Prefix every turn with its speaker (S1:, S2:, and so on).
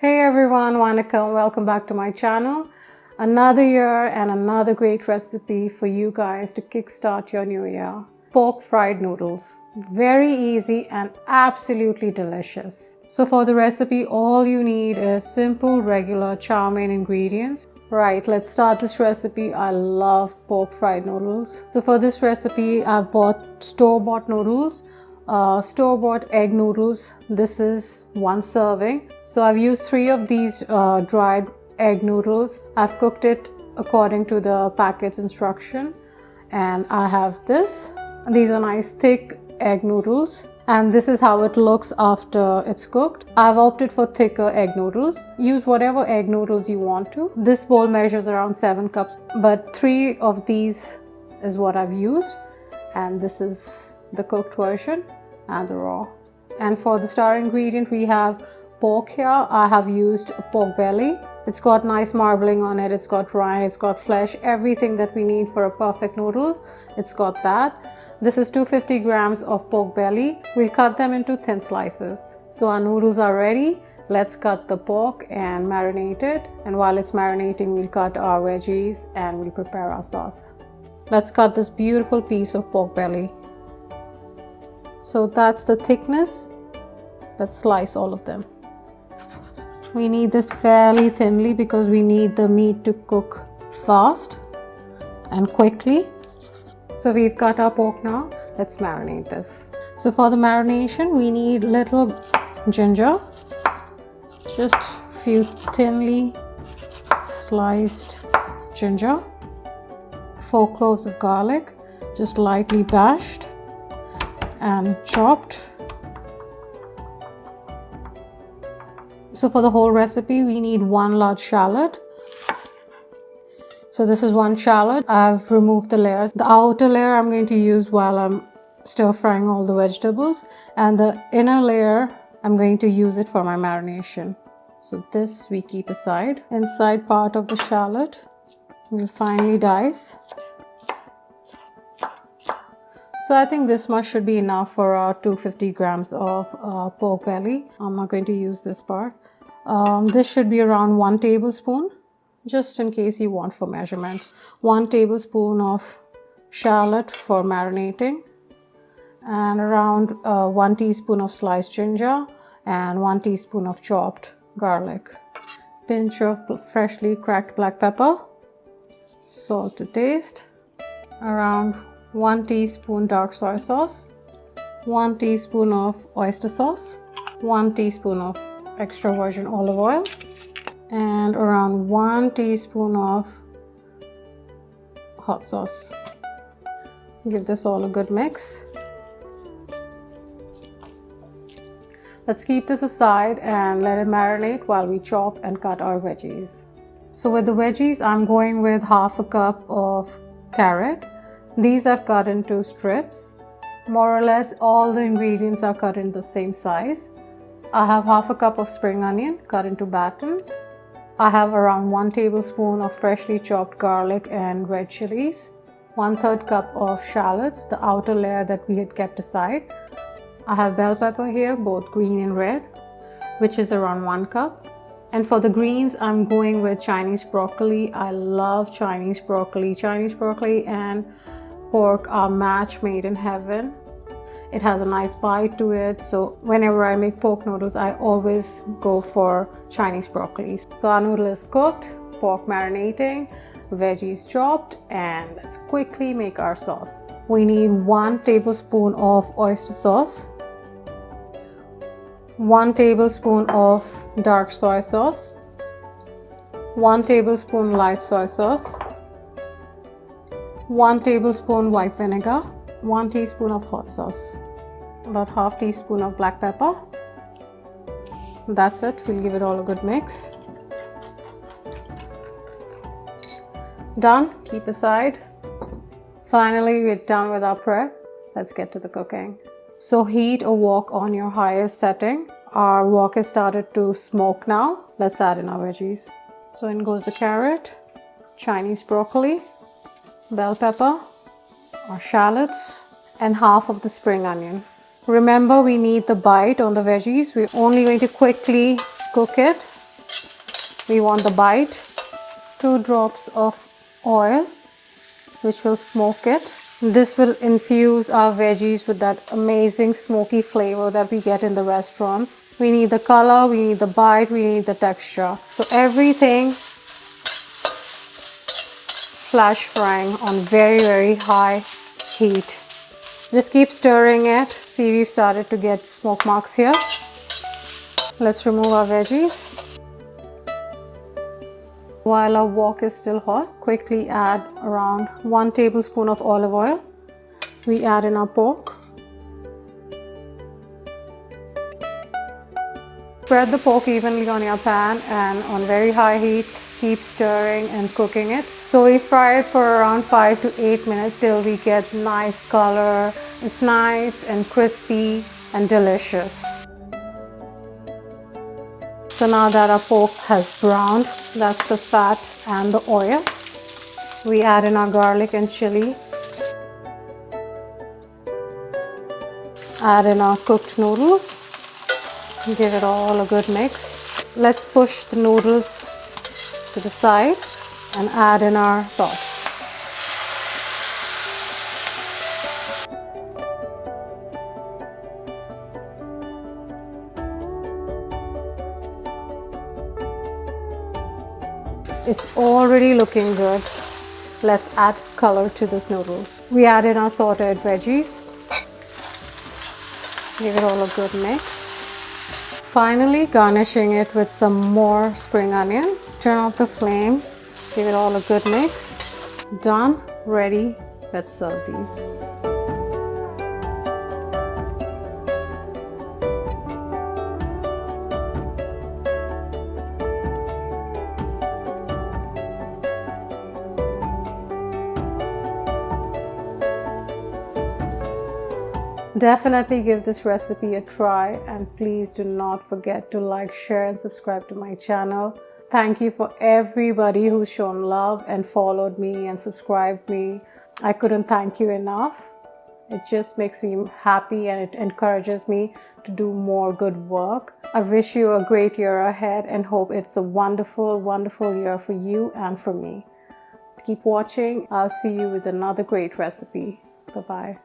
S1: Hey everyone, Vanakkam, welcome back to my channel. Another year and another great recipe for you guys to kickstart your new year. Pork fried noodles. Very easy and absolutely delicious. So for the recipe, all you need is simple regular chow mein ingredients. Right, let's start this recipe. I love pork fried noodles. So for this recipe, I've bought store-bought noodles. Store-bought egg noodles. This is one serving. So I've used 3 of these dried egg noodles. I've cooked it according to the packet's instruction, and I have this. These are nice thick egg noodles, and this is how it looks after it's cooked. I've opted for thicker egg noodles. Use whatever egg noodles you want to. This bowl measures around 7 cups, but 3 of these is what I've used, and this is the cooked version and the raw. And for the star ingredient, we have pork here. I have used pork belly. It's got nice marbling on it, it's got rind, it's got flesh, everything that we need for a perfect noodle. It's got that. This is 250 grams of pork belly. We'll cut them into thin slices. So our noodles are ready. Let's cut the pork and marinate it. And while it's marinating, we'll cut our veggies and we'll prepare our sauce. Let's cut this beautiful piece of pork belly. So that's the thickness. Let's slice all of them. We need this fairly thinly because we need the meat to cook fast and quickly. So we've cut our pork now. Let's marinate this. So for the marination, we need little ginger, just few thinly sliced ginger, 4 cloves of garlic, just lightly bashed and chopped. So for the whole recipe, we need 1 large shallot. So this is 1 shallot. I've removed the layers. The outer layer I'm going to use while I'm stir frying all the vegetables, and the inner layer I'm going to use it for my marination. So this we keep aside. Inside part of the shallot we'll finely dice. So I think this much should be enough for our 250 grams of pork belly. I'm not going to use this part. This should be around 1 tablespoon, just in case you want for measurements. 1 tablespoon of shallot for marinating, and around 1 teaspoon of sliced ginger and 1 teaspoon of chopped garlic. Pinch of freshly cracked black pepper, salt to taste, around 1 teaspoon dark soy sauce, 1 teaspoon of oyster sauce, 1 teaspoon of extra virgin olive oil, and around 1 teaspoon of hot sauce. Give this all a good mix. Let's keep this aside and let it marinate while we chop and cut our veggies. So with the veggies, I'm going with half a cup of carrot. These I've cut into strips. More or less all the ingredients are cut in the same size. I have half a cup of spring onion cut into batons. I have around 1 tablespoon of freshly chopped garlic and red chilies. 1/3 cup of shallots, the outer layer that we had kept aside. I have bell pepper here, both green and red, which is around 1 cup. And for the greens, I'm going with Chinese broccoli. I love Chinese broccoli. Chinese broccoli and pork are match made in heaven. It has a nice bite to it, so whenever I make pork noodles, I always go for Chinese broccoli. So our noodle is cooked, pork marinating, veggies chopped, and let's quickly make our sauce. We need 1 tablespoon of oyster sauce, 1 tablespoon of dark soy sauce, 1 tablespoon light soy sauce, 1 tablespoon white vinegar, 1 teaspoon of hot sauce, about ½ teaspoon of black pepper. That's it. We'll give it all a good mix. Done. Keep aside. Finally, we're done with our prep. Let's get to the cooking. So heat a wok on your highest setting. Our wok has started to smoke now. Let's add in our veggies. So in goes the carrot, Chinese broccoli, bell pepper, our shallots, and half of the spring onion. Remember, we need the bite on the veggies. We're only going to quickly cook it We want the bite. 2 drops of oil, which will smoke it. This will infuse our veggies with that amazing smoky flavor that we get in the restaurants. We need the color, we need the bite, we need the texture. So everything flash frying on very high heat. Just keep stirring it. See, we've started to get smoke marks here. Let's remove our veggies. While our wok is still hot, quickly add around 1 tablespoon of olive oil. We add in our pork. Spread the pork evenly on your pan and on very high heat, keep stirring and cooking it. So we fry it for around 5 to 8 minutes till we get nice color. It's nice and crispy and delicious. So now that our pork has browned, that's the fat and the oil, we add in our garlic and chili. Add in our cooked noodles. Give it all a good mix. Let's push the noodles to the side and add in our sauce. It's already looking good. Let's add color to this noodles. We add in our sauteed veggies. Give it all a good mix. Finally, garnishing it with some more spring onion. Turn off the flame. Give it all a good mix. Done. Ready. Let's serve these. Definitely give this recipe a try, and please do not forget to like, share and subscribe to my channel. Thank you for everybody who's shown love and followed me and subscribed me. I couldn't thank you enough. It just makes me happy and it encourages me to do more good work. I wish you a great year ahead and hope it's a wonderful year for you and for me. Keep watching. I'll see you with another great recipe. Bye-bye.